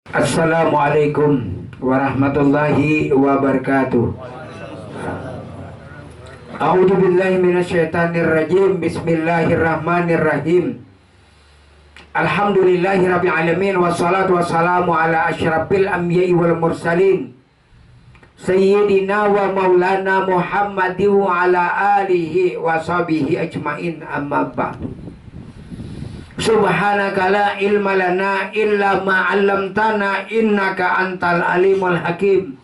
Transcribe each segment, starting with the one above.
Assalamualaikum warahmatullahi wabarakatuh. A'udzu billahi minasyaitonir rajim. Bismillahirrahmanirrahim. Alhamdulillahirabbil alamin wassalatu wassalamu ala asyrafil anbiya'i wal mursalin sayyidina wa maulana Muhammadin wa ala alihi wa sahbihi ajmain, amma ba'd. Subhanaka la ilma lana illa ma 'allamtana innaka antal alimul hakim.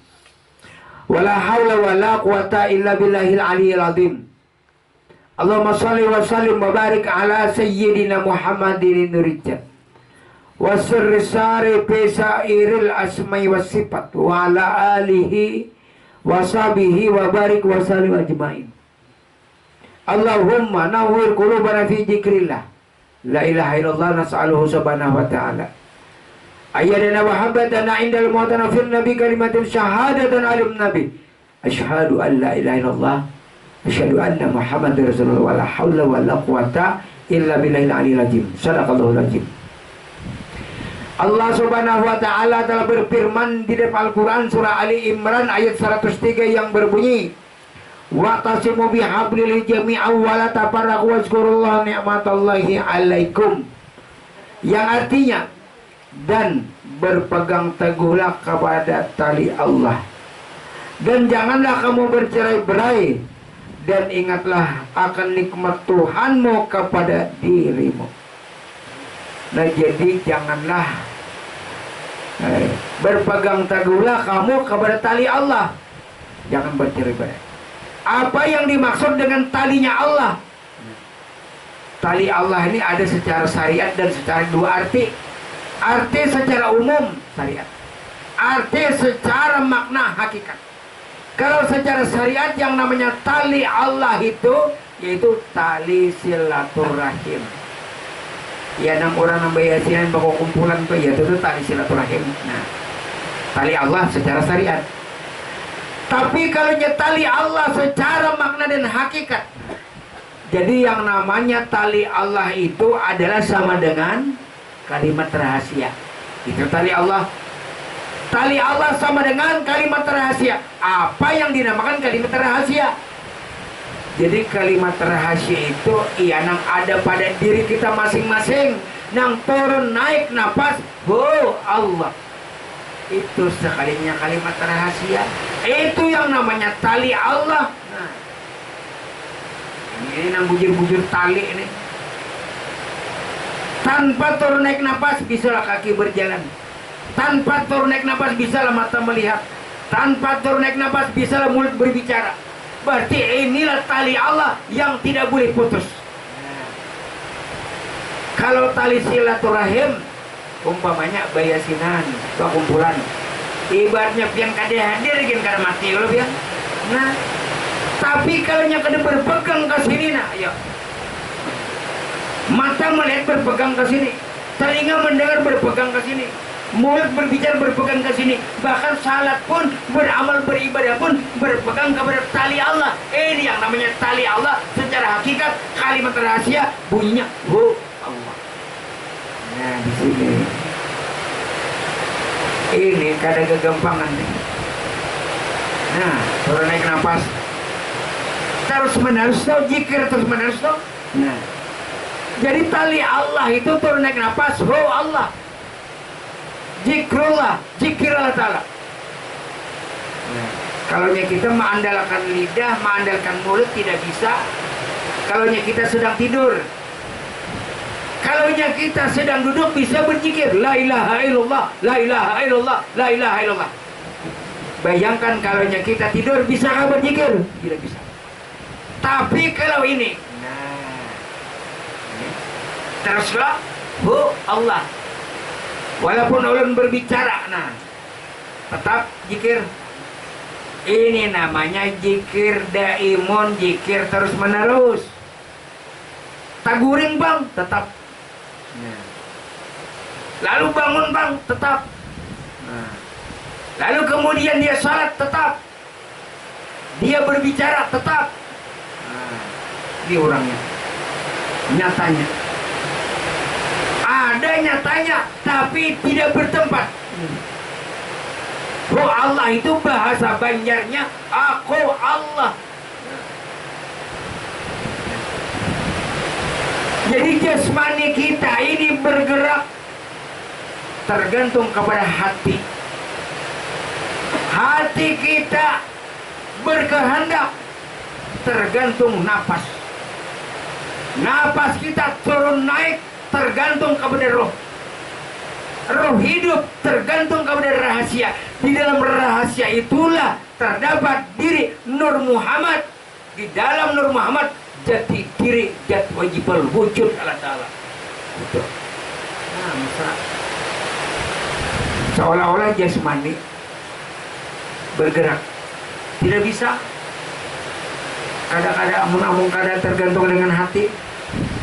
Wala haula wala quwata illa billahil aliyyil azim. Allahumma shalli wa sallim wa barik ala sayyidina Muhammadin nurijat wa sirri sari bisairil asma'i was sifat wa ala alihi wa sahbihi wa barik wa sallim ajmain. Allahumma nawwir qulubana fi dzikrillah. La ilaha illallah nas'aluhu subhanahu wa ta'ala ayyadana wa habbatana indal mu'tana fil nabi kalimatul syahadatan alim nabi asyhadu an la ilaha illallah asyhadu anna muhammadar rasulullah wa la hawla wa la quwata illa billahil aliyyil azim. Shadaqallahul azim. Allah subhanahu wa ta'ala telah berfirman di dalam Al-Quran surah Ali Imran ayat 103 yang berbunyi wa'tasimu bihablil jami'a wa la tafarraqu wazkurullaha ni'matallahi 'alaikum, yang artinya dan berpegang teguhlah kepada tali Allah dan janganlah kamu bercerai-berai dan ingatlah akan nikmat Tuhanmu kepada dirimu. Nah, jadi janganlah berpegang teguhlah kamu kepada tali Allah, jangan bercerai-berai. Apa yang dimaksud dengan talinya Allah? Tali Allah ini ada secara syariat dan secara dua arti. Arti secara umum syariat, arti secara makna hakikat. Kalau secara syariat yang namanya tali Allah itu yaitu tali silaturahim. Ya, enam orang nambah yasinan bawa kumpulan tuh ya itu tali silaturahim. Nah, tali Allah secara syariat. Tapi kalau tali Allah secara makna dan hakikat, jadi yang namanya tali Allah itu adalah sama dengan kalimat rahasia. Itu tali Allah. Tali Allah sama dengan kalimat rahasia. Apa yang dinamakan kalimat rahasia? Jadi kalimat rahasia itu yang ada pada diri kita masing-masing, nang turun naik napas, oh Allah. Itu sekalinya kalimat rahasia. Itu yang namanya tali Allah. Nah, ini nang bujur-bujur tali ini. Tanpa turun naik napas bisalah kaki berjalan. Tanpa turun naik napas bisalah mata melihat. Tanpa turun naik napas bisalah mulut berbicara. Berarti inilah tali Allah yang tidak boleh putus. Nah, kalau tali silaturahim umpamanya bayasinan atau kumpulan, ibaratnya pian kade hadir gin kada mati lo pian. Nah, tapi kalau nya kada berpegang ke sini, nah ayo. Mata melihat berpegang ke sini, telinga mendengar berpegang ke sini, mulut berbicara berpegang ke sini, bahkan salat pun, beramal beribadah pun berpegang kepada tali Allah. Ini yang namanya tali Allah secara hakikat. Kalimat rahasia bunyinya hu Allah. Nah, di sini ini kada kegampangan nih. Nah, turun naik nafas terus menerus tau, zikir terus menerus tau. Nah, jadi tali Allah itu turun naik nafas, oh Allah, zikrullah, zikir Allah Ta'ala. Nah, kalau kita mengandalkan lidah, mengandalkan mulut tidak bisa. Kalau kita sedang tidur, kalau kita sedang duduk bisa berzikir la ilaha illallah, la ilaha illallah, la ilaha illallah. Bayangkan kalau kita tidur bisa berzikir? Tidak bisa. Tapi kalau ini, nah, teruslah hu Allah. Walaupun ulun berbicara, nah tetap zikir. Ini namanya zikir daimun, zikir terus menerus. Taguring bang, tetap. Nah. Lalu bangun bang, tetap. Nah. Lalu kemudian dia salat, tetap. Dia berbicara, tetap. Nah. Ini orangnya, nyatanya. Ada nyatanya, tapi tidak bertempat. Hu Allah itu bahasa Banjarnya aku Allah. Jadi jasmani kita ini bergerak tergantung kepada hati. Hati kita berkehendak tergantung napas. Napas kita turun naik tergantung kepada roh. Roh hidup tergantung kepada rahasia. Di dalam rahasia itulah terdapat diri Nur Muhammad. Di dalam Nur Muhammad jati diri, jat wajibal wujud Allah Ta'ala. Betul. Nah, masalah seolah-olah jasmani bergerak. Tidak bisa. Kadang-kadang amun-amun kadang tergantung dengan hati.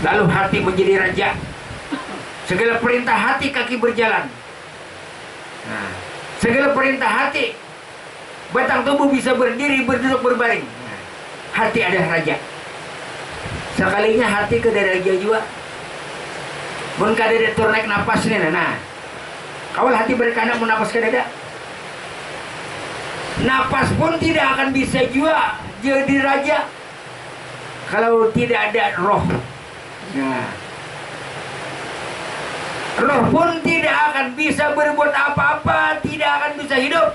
Lalu hati menjadi raja. Segala perintah hati kaki berjalan. Nah, segala perintah hati batang tubuh bisa berdiri, berduduk, berbaring. Nah, hati ada raja. Sekalinya hati ke raja juga. Mun kada ada tur naik napas nih. Nah, kawal hati berkehendak menapas ke dada. Napas pun tidak akan bisa juga jadi raja kalau tidak ada roh. Nah, roh pun tidak akan bisa berbuat apa-apa, tidak akan bisa hidup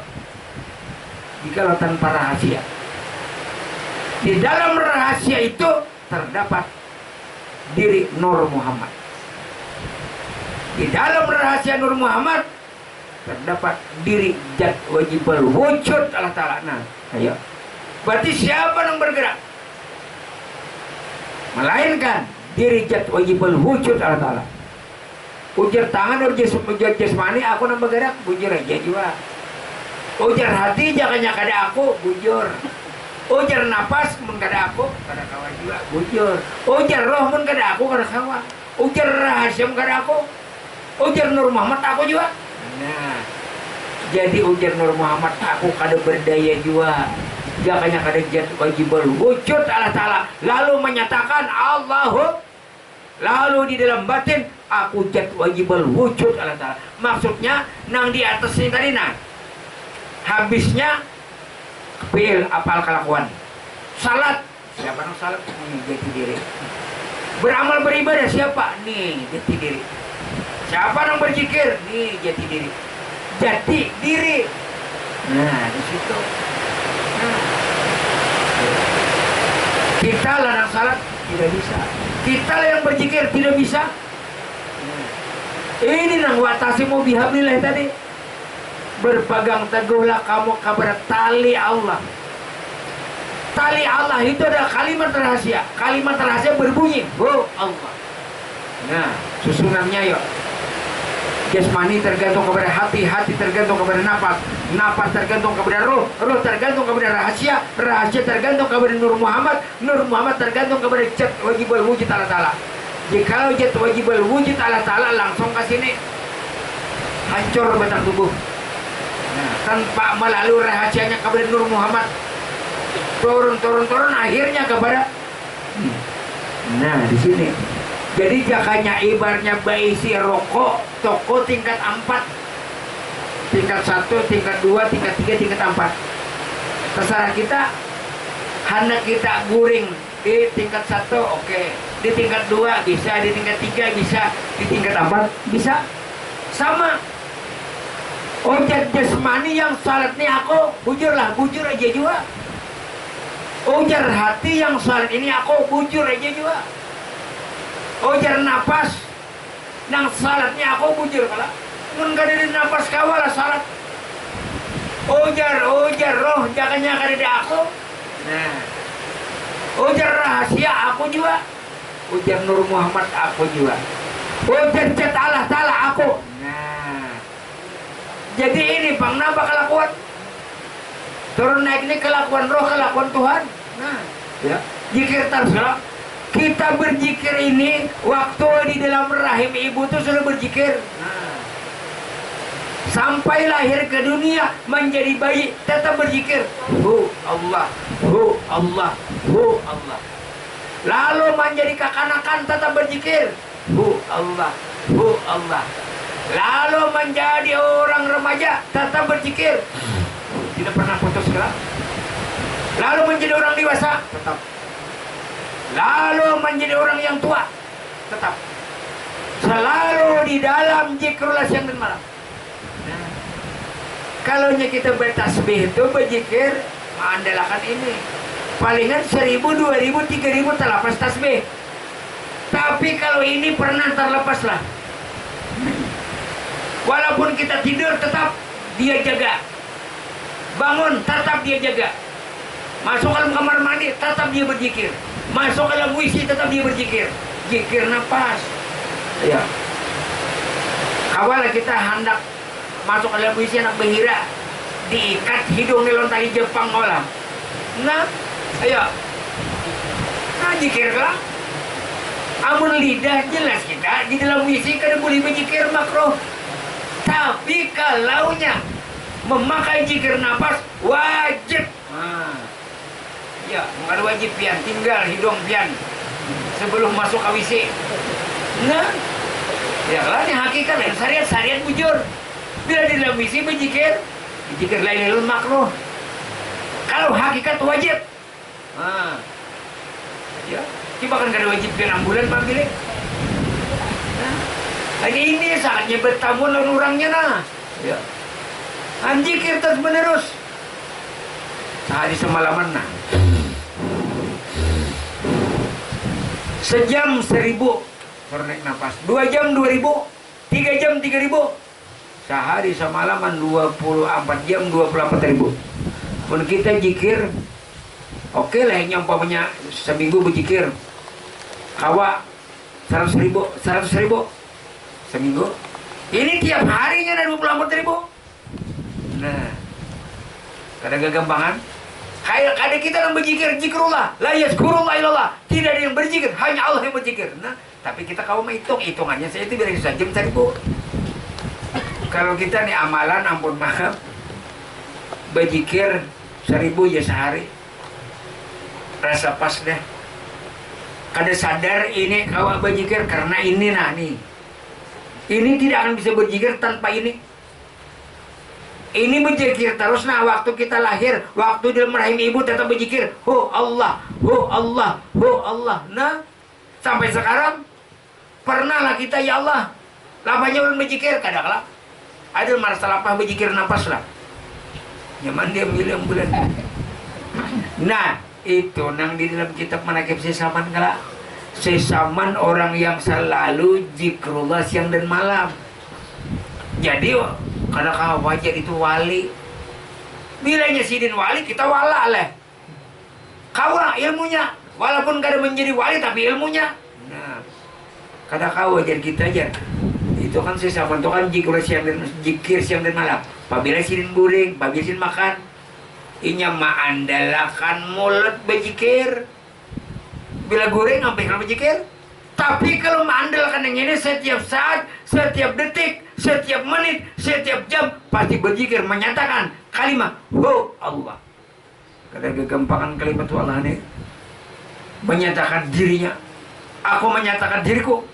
jikalau tanpa rahasia. Di dalam rahasia itu terdapat diri Nur Muhammad. Di dalam rahasia Nur Muhammad terdapat diri Zat Wajibul Wujud Allah Ta'ala. Nah, ayo. Berarti siapa yang bergerak? Melainkan diri Zat Wajibul Wujud Allah Ta'ala. Ujar tangan, ujar jasmani, aku yang bergerak, bujur aja juga. Ujar hati, jangannya kada aku, bujur. Ujar napas, mun kada aku, kada kawan juga, bujur. Ujar roh, mun kada aku, kada kawan. Ujar rahasia, mun kada aku. Ujar Nur Muhammad, aku juga. Nah, jadi ujar Nur Muhammad, aku kada berdaya juga. Jangannya kada Zat Wajibul Wujud Allah Ta'ala. Lalu menyatakan Allahu. Lalu di dalam batin, aku Zat Wajibul Wujud Allah Ta'ala. Maksudnya, nang di atas ini tadi, nah. Habisnya, fi'il apal kelakuan. Salat, siapa yang salat? Nih, jati diri. Beramal beribadah, siapa? Nih, jati diri. Siapa yang berzikir? Nih, jati diri. Jati diri. Nah, di situ. Nah. Kita larang salat tidak bisa. Kita yang berzikir tidak bisa. Nah. Ini nang watasimu bihablillah tadi. Berpegang teguhlah kamu kepada tali Allah. Tali Allah itu adalah kalimat rahasia. Kalimat rahasia berbunyi, oh Allah. Nah, susunannya yuk. Jasmani tergantung kepada hati, hati tergantung kepada napas, napas tergantung kepada roh, roh tergantung kepada rahasia, rahasia tergantung kepada Nur Muhammad, Nur Muhammad tergantung kepada Zat Wajibul Wujud Allah Ta'ala. Jikalau Zat Wajibul Wujud Allah Ta'ala langsung ke sini, hancur batang tubuh. Nah, tanpa melalui rahasianya kepada Nur Muhammad, turun akhirnya kepada. Nah, di sini. Jadi jakanya ibarnya baisi rokok toko tingkat 4, tingkat 1, tingkat 2, tingkat 3, tingkat 4. Terserah kita, hendak kita guring di tingkat 1, oke. Di tingkat 2 bisa, di tingkat 3 bisa, di tingkat 4 bisa. Sama. Ujar jasmani yang salat ini aku, bujur aja juga. Ujar hati yang salat ini aku, bujur aja juga. Ujar napas nang salatnya aku bujur kala mun kada di napas kawala salat. Ujar roh jangannya kada di aku. Nah, ujar rahasia aku juga. Ujar Nur Muhammad aku juga. Ujar Zat Allah Ta'ala aku. Nah, jadi ini bang nambah kelakuan turun naik ini kelakuan roh, kelakuan Tuhan. Nah, ya zikir terus. Kita berzikir ini waktu di dalam rahim ibu itu sudah berzikir. Nah, sampai lahir ke dunia menjadi bayi tetap berzikir. Hu Allah, hu Allah, hu Allah. Lalu menjadi kekanakan tetap berzikir. Hu Allah, hu Allah. Lalu menjadi orang remaja, tetap berzikir, tidak pernah putus gerak. Lalu menjadi orang dewasa, tetap. Lalu menjadi orang yang tua, tetap. Selalu di dalam zikrullah siang dan malam. Nah, kalau kita bertasbih itu berzikir, mengandalkan ini. Palingan 1000, 2000, 3000 terlepas tasbih. Tapi kalau ini pernah terlepas lah. Walaupun kita tidur tetap dia jaga. Bangun tetap dia jaga. Masuk ke dalam kamar mandi tetap dia berzikir. Masuk ke dalam WC tetap dia berzikir. Zikir nafas. Ya. Awal kita hendak masuk ke dalam WC anak behira, diikat hidungnya lon tali Jepang olah. Nah, ayo. Nah, zikirlah. Amun lidah jelas kita di dalam WC kada boleh berzikir makruh. Tapi kalaunya memakai zikir nafas wajib. Nah, ya, ada wajib pian, tinggal hidung pian sebelum masuk ke WC. Nah, ya lah ini hakikat dan syariat bujur. Bila di dalam WC berzikir lain makruh. Kalau hakikat wajib. Nah, ya, coba kan kada wajib pian ambulan pambilih. Nah, ini saatnya bertamu lawan orangnya nah. Ya. Anjikir terus menerus. Sehari semalaman nah. Sejam 1000 naik nafas, 2 jam 2000, 3 jam 3000, sehari semalaman 24 jam 24.000. Pun kita zikir, oke lah yang umpamanya seminggu berzikir, kawa 100.000 seminggu. Ini tiap harinya ada 24.000. Nah, kadang kegampangan. Kayak ada kita yang berzikir, zikrullah, la yazkurullah illallah. Tidak ada yang berzikir, hanya Allah yang berzikir. Nah, tapi kita kalau hitungannya saya itu biar susah jam 1000. Kalau kita nih amalan ampun maaf, berzikir 1000 ya sehari. Rasa pas deh. Kada sadar ini kau berzikir karena ini nah nih. Ini tidak akan bisa berzikir tanpa ini. Ini berzikir terus. Nah, waktu kita lahir, waktu di dalam rahim ibu tetap berzikir, oh Allah, oh Allah, oh Allah. Nah, sampai sekarang pernah lah kita ya Allah lapanya ulun berzikir kadang-kadang ada masalah apa berzikir nafas lah nyaman dia milih bulan. Nah, itu nang di dalam kitab manakib sesaman kala sesaman orang yang selalu zikrullah siang dan malam. Jadi kadang-kadang wajar itu wali. Bilanya sidin wali kita wala leh. Kau ilmunya walaupun kada menjadi wali tapi ilmunya. Nah, kadang-kadang wajar kita aja. Itu kan sesaman itu kan zikir siang dan malam. Apabila sidin guring, apabila sidin makan, inya mengandalkan mulut berzikir. Bila goreng sampai kalau berzikir. Tapi kalau mengandalkan yang ini setiap saat, setiap detik, setiap menit, setiap jam pasti berzikir menyatakan kalimat oh Allah. Kadang kegampangan kalimat Allah ini menyatakan dirinya. Aku menyatakan diriku.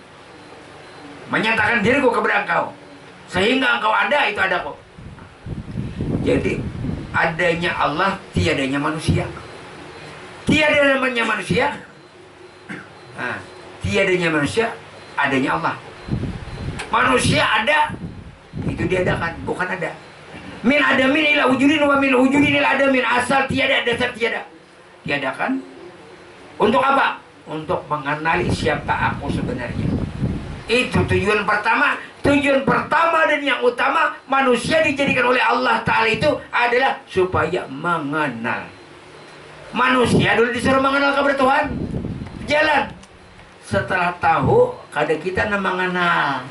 Menyatakan diriku kepada engkau. Sehingga engkau ada, itu ada kok. Jadi adanya Allah, tiadanya manusia. Tiada namanya manusia. Nah, tiadanya manusia, adanya Allah. Manusia ada, itu diadakan, bukan ada. Min adamin ila wujudin wa min wujudin ila adamin. Asal tiada, dasar tiada. Diadakan. Untuk apa? Untuk mengenali siapa aku sebenarnya. Itu tujuan pertama. Tujuan pertama dan yang utama manusia dijadikan oleh Allah Ta'ala itu adalah supaya mengenal. Manusia dulu disuruh mengenal kepada Tuhan. Jalan. Setelah tahu, kadang kita mengenal.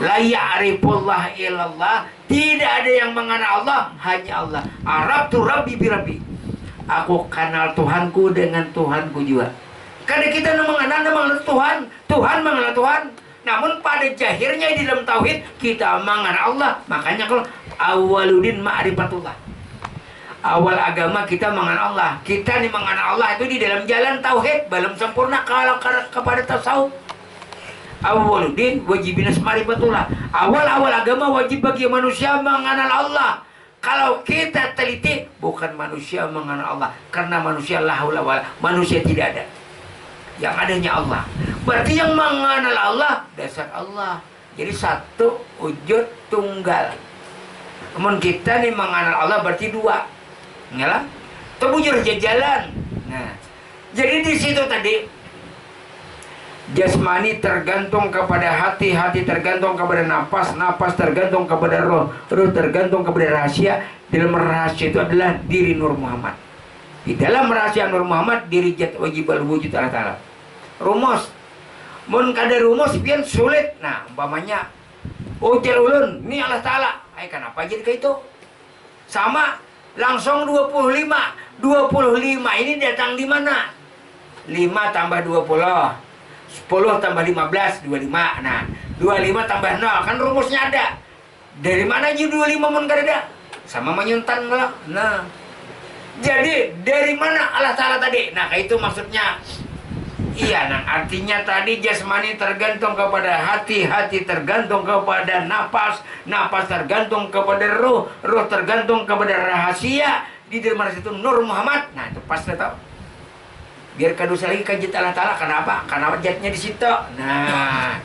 La ya'rifullah illallah. Tidak ada yang mengenal Allah, hanya Allah. Arabtu rabbi birabbi. Aku kenal Tuhanku dengan Tuhanku juga. Kadang kita mengenal Tuhan, Tuhan mengenal Tuhan. Namun pada jahirnya di dalam tauhid kita mengenal Allah. Makanya kalau awaludin ma'rifatullah, awal agama kita mengenal Allah. Kita nih mengenal Allah itu di dalam jalan tauhid, belum sempurna kalau kepada tasawuf. Awwaluddin wajibinas ma'rifatullah. Awal-awal agama wajib bagi manusia mengenal Allah. Kalau kita teliti, bukan manusia mengenal Allah, karena manusia la haula wala, manusia tidak ada. Yang adanya Allah. Berarti yang mengenal Allah dasar Allah. Jadi satu wujud tunggal. Kemudian kita nih mengenal Allah berarti dua. Ngalah? Terbujur jalan. Nah, jadi di situ tadi jasmani tergantung kepada hati, hati tergantung kepada nafas, nafas tergantung kepada roh, roh tergantung kepada rahasia. Dalam rahasia itu adalah diri Nur Muhammad. Di dalam rahasia Nur Muhammad diri jat wajib wujud Allah Ta'ala. Rumus, mun kada rumus pian sulit. Nah, umpamanya ujar ulun, ini Allah Ta'ala. Kenapa jadi kayak itu? Sama, langsung 25. 25 ini datang di mana? 5 tambah 20. 10 tambah 15, 25. Nah, 25 tambah 0, kan rumusnya ada. Dari mana aja 25 mun kada ada? Sama menyuntan lah. Nah, jadi dari mana Allah Ta'ala tadi? Nah, itu maksudnya. Iya, nah artinya tadi jasmani tergantung kepada hati, hati tergantung kepada napas, napas tergantung kepada roh, roh tergantung kepada rahasia. Di dalam itu Nur Muhammad. Nah, itu pas tahu. Biar kadusa lagi kajit Allah Ta'ala. Kenapa? Karena jatnya di situ. Nah,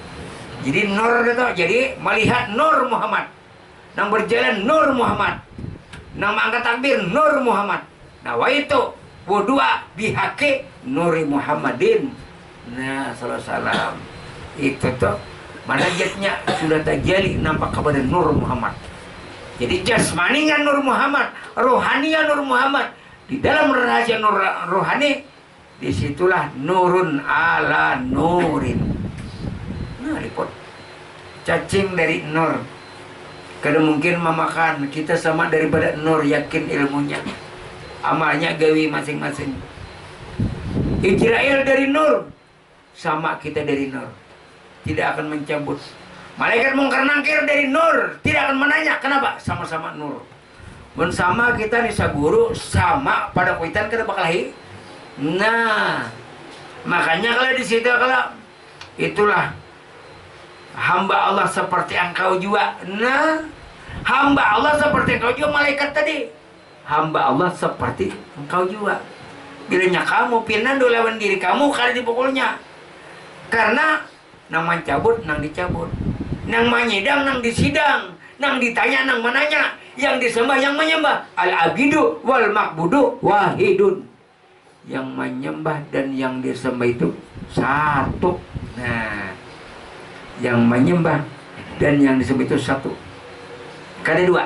jadi nur itu. Jadi melihat Nur Muhammad. Nang berjalan Nur Muhammad. Nang mengangkat takbir Nur Muhammad. Nah, wa itu wudua bihaqi Nuri Muhammadin. Nah, salam. Itu tuh mana jatnya sudah terjadi nampak kepada Nur Muhammad. Jadi jasmaninya Nur Muhammad, rohaninya Nur Muhammad. Di dalam rahasia nur rohani, disitulah nurun ala nurin. Nah, repot. Cacing dari nur. Kada mungkin memakan. Kita sama daripada nur, yakin ilmunya. Amalnya gawi masing-masing. Israel dari nur. Sama kita dari nur. Tidak akan mencabut. Malaikat mungkar nangkir dari nur, tidak akan menanya kenapa, sama-sama nur. Bersama kita nih guru sama pada kuitan kada bakal hi. Nah, makanya kalau di situ kalau itulah hamba Allah seperti engkau juga. Nah, hamba Allah seperti engkau juga malaikat tadi. Hamba Allah seperti engkau juga. Bilanya kamu pinando lawan diri kamu kada dipukulnya. Karena nang mencabut, nang dicabut. Nang menyidang, nang disidang. Nang ditanya, nang menanya. Yang disembah, yang menyembah. Al-abidu wal makbudu wahidun. Yang menyembah dan yang disembah itu satu. Nah, yang menyembah dan yang disembah itu satu. Kada dua.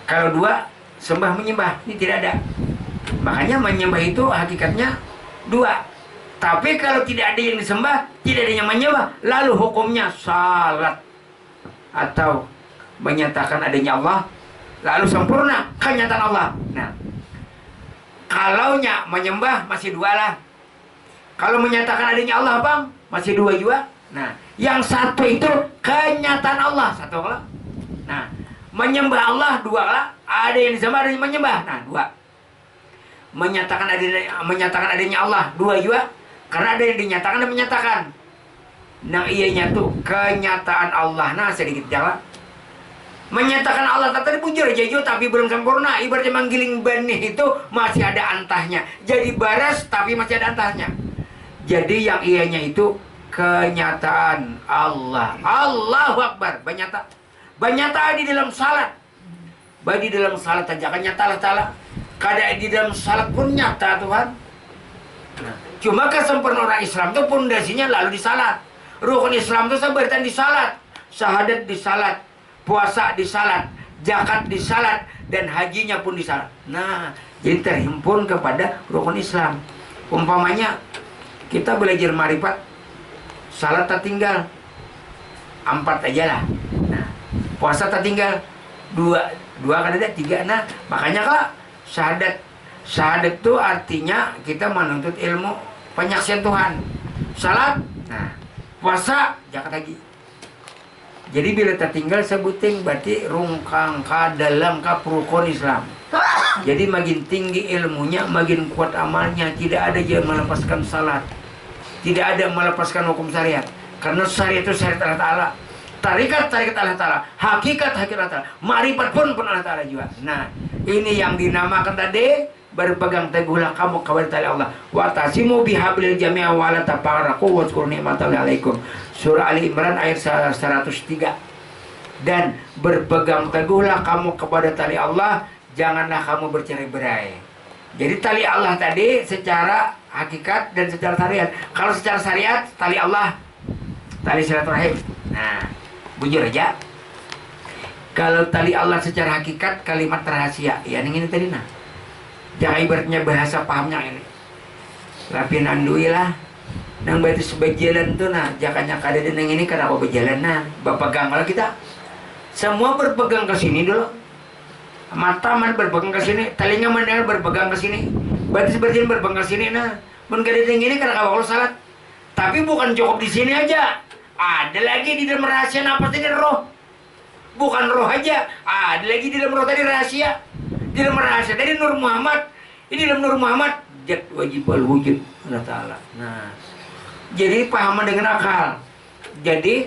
Kalau dua, sembah menyembah. Ini tidak ada. Makanya menyembah itu hakikatnya dua. Tapi kalau tidak ada yang disembah, tidak ada yang menyembah, lalu hukumnya salat. Atau menyatakan adanya Allah, lalu sempurna kenyataan Allah. Nah, kalaunya menyembah masih dua lah. Kalau menyatakan adanya Allah, bang, masih dua juga. Nah, yang satu itu kenyataan Allah, satu lah. Nah, menyembah Allah dua lah. Ada yang disembah, ada yang menyembah. Nah, dua. Menyatakan adanya Allah dua juga. Karena ada yang dinyatakan dan menyatakan. Nah, ianya tuh kenyataan Allah. Nah, sedikit jalan. Menyatakan Allah tadi bujur jauh tapi belum sempurna. Ibaratnya menggiling benih itu masih ada antahnya. Jadi baras tapi masih ada antahnya. Jadi yang ianya itu kenyataan Allah. Allahu Akbar. Banyata di dalam salat. Di dalam salat aja kan nyata Allah Ta'ala. Kada di dalam salat pun nyata Tuhan. Nah, cuma kesempurnaan orang Islam itu pondasinya lalu di salat. Rukun Islam itu sebertan di salat, syahadat di salat, puasa di salat, zakat di salat, dan hajinya pun di salat. Nah, jadi terhimpun kepada rukun Islam. Umpamanya kita belajar marifat, salat tertinggal 4 aja lah. Nah, puasa tertinggal 2 kan ada 3. Nah, makanya kak syahadat itu artinya kita menuntut ilmu penyaksian Tuhan. Salat, nah, puasa, zakat lagi. Jadi bila tertinggal sebuting berarti rungkang ka dalam ka rukun Islam. Jadi makin tinggi ilmunya, makin kuat amalnya. Tidak ada yang melepaskan salat, tidak ada melepaskan hukum syariat. Karena syariat itu syariat Allah Ta'ala, tarikat Allah Ta'ala, hakikat Allah Ta'ala, marifat pun Allah Ta'ala juga. Nah, ini yang dinamakan tadi, berpegang teguhlah kamu kepada tali Allah. Wa tasimu bihablil jami'a wa la tafarraqu wa zkuru ni'matallahi 'alaikum. Surah Ali Imran ayat 103. Dan berpegang teguhlah kamu kepada tali Allah, janganlah kamu bercerai-berai. Jadi tali Allah tadi secara hakikat dan secara syariat. Kalau secara syariat, tali Allah, tali silaturahim. Nah, bujur aja. Kalau tali Allah secara hakikat, kalimat rahasia. Ya, ini tadi nah. Jangan ibaratnya bahasa pahamnya ini. Rapi nandui lah. Nang batu sebajalan tuh nah. Jakanya kada nang ini kenapa berjalan nah. Berpegang kalau kita. Semua berpegang ke sini dulu. Mata man berpegang ke sini, telinga mendengar berpegang ke sini, batis berjalan berpegang ke sini. Nah, mun kada nang ini kenapa kalau salat. Tapi bukan cukup di sini aja. Ada lagi di dalam rahasia nafas ini roh. Bukan roh aja, ada lagi di dalam roh tadi rahasia. Di dalam rahasia tadi Nur Muhammad. Ini dalam Nur Muhammad zat wajib al wujud Allah Ta'ala. Nah, jadi pahaman dengan akal. Jadi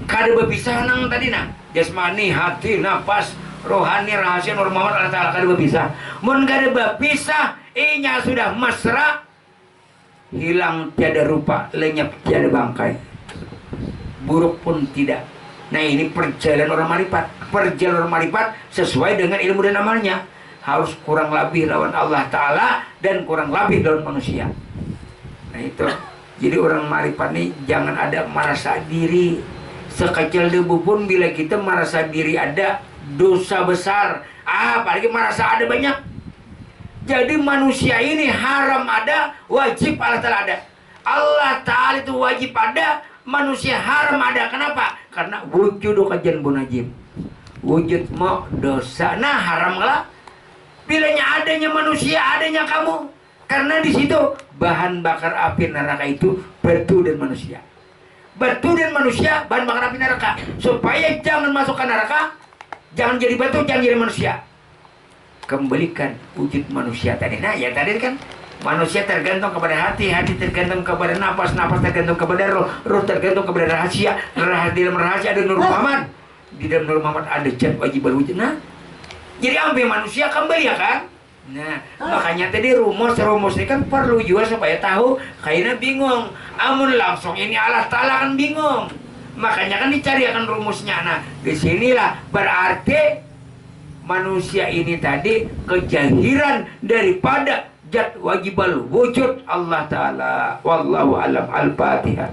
kada berpisah nang tadi nah. Jasmani, hati, nafas, rohani, rahasia Nur Muhammad Allah Ta'ala kada berpisah. Mun kada berpisah, inya sudah mesra, hilang tiada rupa, lenyap tiada bangkai. Buruk pun tidak. Nah, ini perjalanan orang marifat. Perjalanan orang marifat sesuai dengan ilmu dan amalnya. Harus kurang lebih lawan Allah Ta'ala dan kurang lebih lawan manusia. Nah itu. Jadi orang marifat ini jangan ada merasa diri. Sekecil debu pun bila kita merasa diri ada dosa besar. Apalagi merasa ada banyak. Jadi manusia ini haram ada, wajib Allah Ta'ala ada. Allah Ta'ala itu wajib ada, manusia haram ada. Kenapa? Karena wujud kajian bunajib. Wujud mau dosa. Nah haram lah. Bilanya adanya manusia, adanya kamu. Karena di situ bahan bakar api neraka itu batu dan manusia. Batu dan manusia, bahan bakar api neraka. Supaya jangan masuk ke neraka, jangan jadi batu, jangan jadi manusia. Kembalikan wujud manusia tadi. Nah ya tadi kan manusia tergantung kepada hati, hati tergantung kepada nafas, nafas tergantung kepada roh, roh tergantung kepada rahasia. Di dalam rahasia ada Nur Muhammad. Di dalam Nur Muhammad ada zat wajib wujud. Nah, jadi ambil manusia kembali ya kan? Nah, makanya tadi rumus ini kan perlu juga supaya tahu. Kayaknya bingung. Amun langsung ini Allah Ta'ala kan bingung. Makanya kan dicari akan rumusnya. Nah, disinilah berarti manusia ini tadi kejahiran daripada zat wajibal wujud Allah Ta'ala. Wallahu alam. Al-Fatihah.